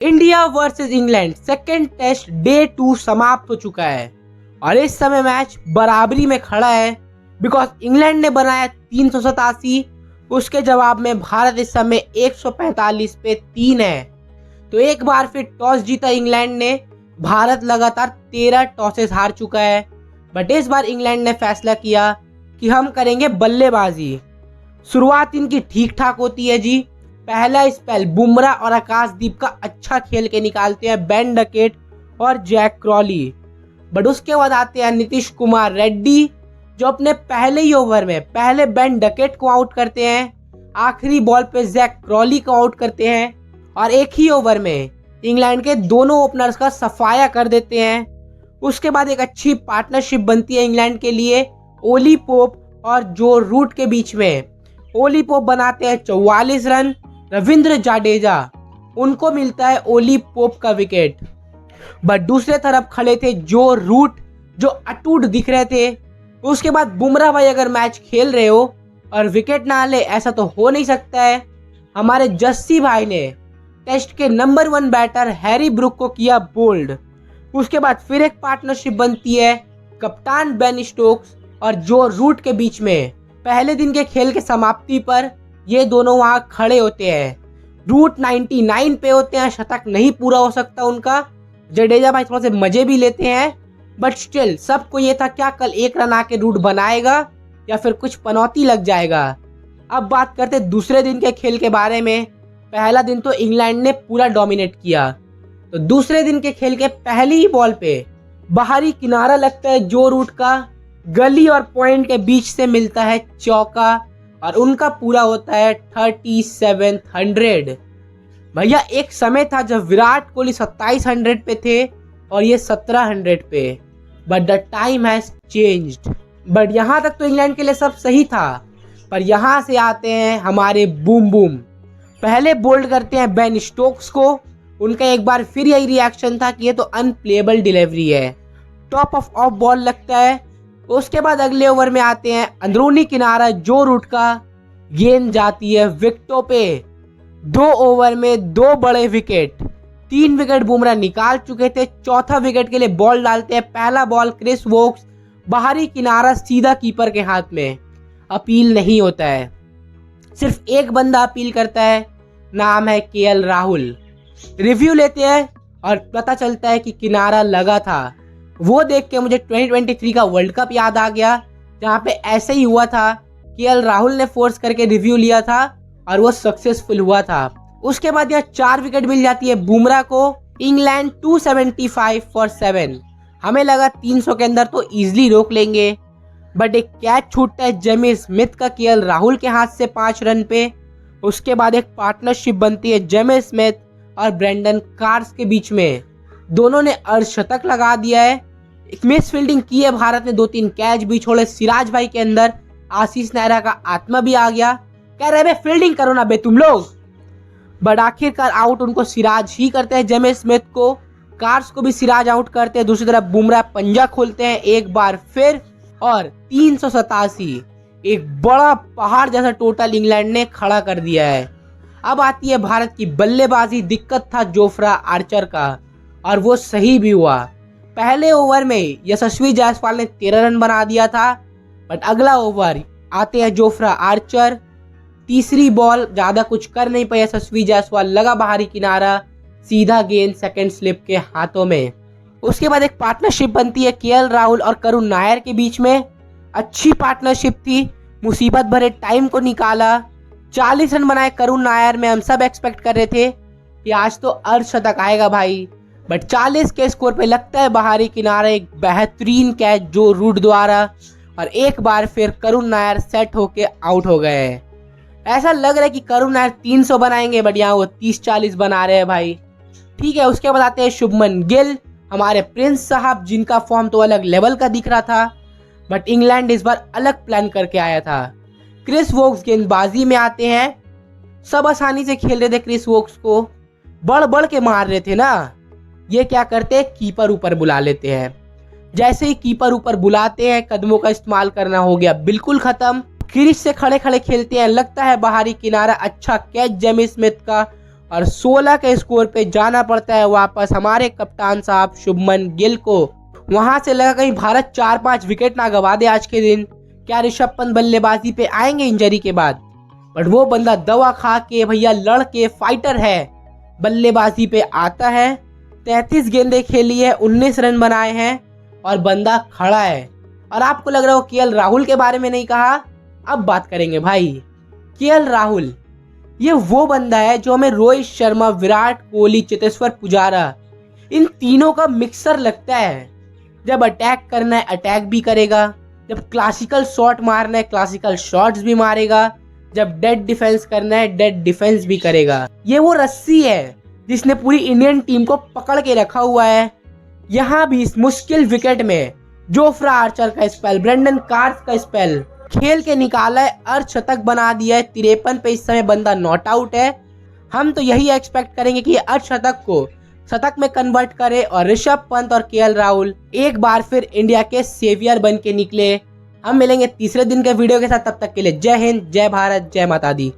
India versus England second test day 2 समाप्त हो चुका है और इस समय मैच बराबरी में खड़ा है बिकॉज इंग्लैंड ने बनाया 387, उसके जवाब में भारत इस समय 145 पे 3 है। तो एक बार फिर टॉस जीता इंग्लैंड ने। भारत लगातार 13 टॉसेस हार चुका है, बट इस बार इंग्लैंड ने फैसला किया कि हम करेंगे बल्लेबाजी। शुरुआत इनकी ठीक ठाक होती है जी। पहला स्पेल बुमराह और आकाशदीप का अच्छा खेल के निकालते हैं बेन डकेट और जैक क्रॉली, बट उसके बाद आते हैं नीतीश कुमार रेड्डी जो अपने पहले ही ओवर में पहले बेन डकेट को आउट करते हैं, आखिरी बॉल पे जैक क्रॉली को आउट करते हैं और एक ही ओवर में इंग्लैंड के दोनों ओपनर्स का सफाया कर देते हैं। उसके बाद एक अच्छी पार्टनरशिप बनती है इंग्लैंड के लिए ओली पोप और जो रूट के बीच में। ओली पोप बनाते हैं 44 रन, रविंद्र जाडेजा उनको मिलता है ओली पोप का विकेट, बट दूसरे तरफ खड़े थे जो रूट जो अटूट दिख रहे थे। उसके बाद बुमराह भाई अगर मैच खेल रहे हो और विकेट ना ले ऐसा तो हो नहीं सकता है। हमारे जस्सी भाई ने टेस्ट के नंबर 1 बैटर हैरी ब्रुक को किया बोल्ड। उसके बाद फिर एक पार्टनरशिप बनती है कप्तान बेन स्टोक्स और जो रूट के बीच में। पहले दिन के खेल के समाप्ति पर ये दोनों वहां खड़े होते हैं। रूट 99 पे होते हैं, शतक नहीं पूरा हो सकता उनका। जडेजा भाई थोड़ा से मजे भी लेते हैं, बट स्टिल सबको ये था क्या कल 1 रन आके रूट बनाएगा या फिर कुछ पनौती लग जाएगा। अब बात करते दूसरे दिन के खेल के बारे में। पहला दिन तो इंग्लैंड ने पूरा डोमिनेट किया, तो दूसरे दिन के खेल के पहली ही बॉल पे बाहरी किनारा लगता है जो रूट का, गली और पॉइंट के बीच से मिलता है चौका और उनका पूरा होता है 3700। भैया एक समय था जब विराट कोहली 2700 पे थे और ये 1700 पे, but the time has changed. But यहाँ तक तो इंग्लैंड के लिए सब सही था, पर यहाँ से आते हैं हमारे बूम बूम। पहले बोल्ड करते हैं बेन स्टोक्स को। उनका एक बार फिर यही रिएक्शन था कि ये तो अनप्लेएबल डिलीवरी है, टॉप ऑफ बॉल लगता है। उसके बाद अगले ओवर में आते हैं अंदरूनी किनारा जो रूट का, गेंद जाती है विकेटों पे। 2 ओवर में 2 बड़े विकेट, 3 विकेट बुमराह निकाल चुके थे। चौथा विकेट के लिए बॉल डालते हैं, पहला बॉल क्रिस वोक्स, बाहरी किनारा सीधा कीपर के हाथ में। अपील नहीं होता है, सिर्फ एक बंदा अपील करता है, नाम है केएल राहुल। रिव्यू लेते हैं और पता चलता है कि किनारा लगा था। वो देख के मुझे 2023 का वर्ल्ड कप याद आ गया, जहाँ पे ऐसे ही हुआ था। केएल राहुल ने फोर्स करके रिव्यू लिया था और वो सक्सेसफुल हुआ था। उसके बाद यहाँ 4 विकेट मिल जाती है बुमराह को। England 275 for 7। हमें लगा 300 के अंदर तो इजीली रोक लेंगे, बट एक कैच छूटता है जेमी स्मिथ का केएल राहुल के हाथ से 5 रन पे। उसके बाद एक पार्टनरशिप बनती है जेमी स्मिथ और ब्रेंडन कार्स के बीच में। दोनों ने अर्धशतक लगा दिया है। एक मिस फील्डिंग की है भारत ने, 2-3 कैच भी छोड़े। सिराज भाई के अंदर आशीष नेहरा का आत्मा भी आ गया, कह रहे बे फील्डिंग करो ना बे तुम लोग। बट आखिरकार आउट उनको सिराज ही करते हैं, जेमी स्मिथ को। कार्स को भी सिराज आउट करते हैं। दूसरी तरफ बुमराह पंजा खोलते हैं एक बार फिर और 387, एक बड़ा पहाड़ जैसा टोटल इंग्लैंड ने खड़ा कर दिया है। अब आती है भारत की बल्लेबाजी। दिक्कत था जोफ्रा आर्चर का और वो सही भी हुआ। पहले ओवर में यशस्वी जायसवाल ने 13 रन बना दिया था, बट अगला ओवर आते हैं जोफ्रा आर्चर। तीसरी बॉल ज्यादा कुछ कर नहीं पाया यशस्वी जायसवाल, लगा बाहरी किनारा, सीधा गेंद सेकंड स्लिप के हाथों में। उसके बाद एक पार्टनरशिप बनती है केएल राहुल और करुण नायर के बीच में। अच्छी पार्टनरशिप थी, मुसीबत भरे टाइम को निकाला। 40 रन बनाए करुण नायर में। हम सब एक्सपेक्ट कर रहे थे कि आज तो अर्धशतक आएगा भाई, बट 40 के स्कोर पे लगता है बाहरी किनारा एक बेहतरीन कैच जो रूट द्वारा, और एक बार फिर करुण नायर सेट होके आउट हो गए हैं। ऐसा लग रहा है कि करुण नायर 300 बनाएंगे, बट यहाँ वो 30-40 बना रहे हैं भाई। ठीक है, उसके बाद आते हैं शुभमन गिल, हमारे प्रिंस साहब, जिनका फॉर्म तो अलग लेवल का दिख रहा था, बट इंग्लैंड इस बार अलग प्लान करके आया था। क्रिस वोक्स गेंदबाजी में आते हैं। सब आसानी से खेल रहे थे, क्रिस वोक्स को बढ़ बढ़ के मार रहे थे ना। ये क्या करते हैं, कीपर ऊपर बुला लेते हैं। जैसे ही कीपर ऊपर बुलाते हैं, कदमों का इस्तेमाल करना हो गया बिल्कुल खत्म। क्रीज से खड़े खड़े खेलते हैं, लगता है बाहरी किनारा, अच्छा कैच जेमी स्मिथ का, और 16 के स्कोर पे जाना पड़ता है वापस हमारे कप्तान साहब शुभमन गिल को। वहां से लगा कहीं भारत 4-5 विकेट ना गवा दे आज के दिन। क्या ऋषभ पंत बल्लेबाजी पे आएंगे इंजरी के बाद? बट वो बंदा दवा खा के भैया लड़ के फाइटर है, बल्लेबाजी पे आता है। 33 गेंदें खेली है, 19 रन बनाए हैं और बंदा खड़ा है। और आपको लग रहा हो केएल राहुल के बारे में नहीं कहा, अब बात करेंगे भाई। केएल राहुल ये वो बंदा है जो हमें रोहित शर्मा, विराट कोहली, चेतेश्वर पुजारा इन तीनों का मिक्सर लगता है। जब अटैक करना है अटैक भी करेगा, जब क्लासिकल शॉट मारना है क्लासिकल शॉट्स भी मारेगा, जब डेड डिफेंस करना है डेड डिफेंस भी करेगा। ये वो रस्सी है जिसने पूरी इंडियन टीम को पकड़ के रखा हुआ है। यहाँ भी इस मुश्किल विकेट में जोफ्रा आर्चर का स्पेल, ब्रेंडन कार्स का स्पेल खेल के निकाला है, अर्धशतक बना दिया है। 53 पे इस समय बंदा नॉट आउट है। हम तो यही एक्सपेक्ट करेंगे कि अर्धशतक को शतक में कन्वर्ट करे और ऋषभ पंत और केएल राहुल एक बार फिर इंडिया के सेवियर बन के निकले। हम मिलेंगे तीसरे दिन के वीडियो के साथ, तब तक के लिए जय हिंद, जय भारत, जय माता दी।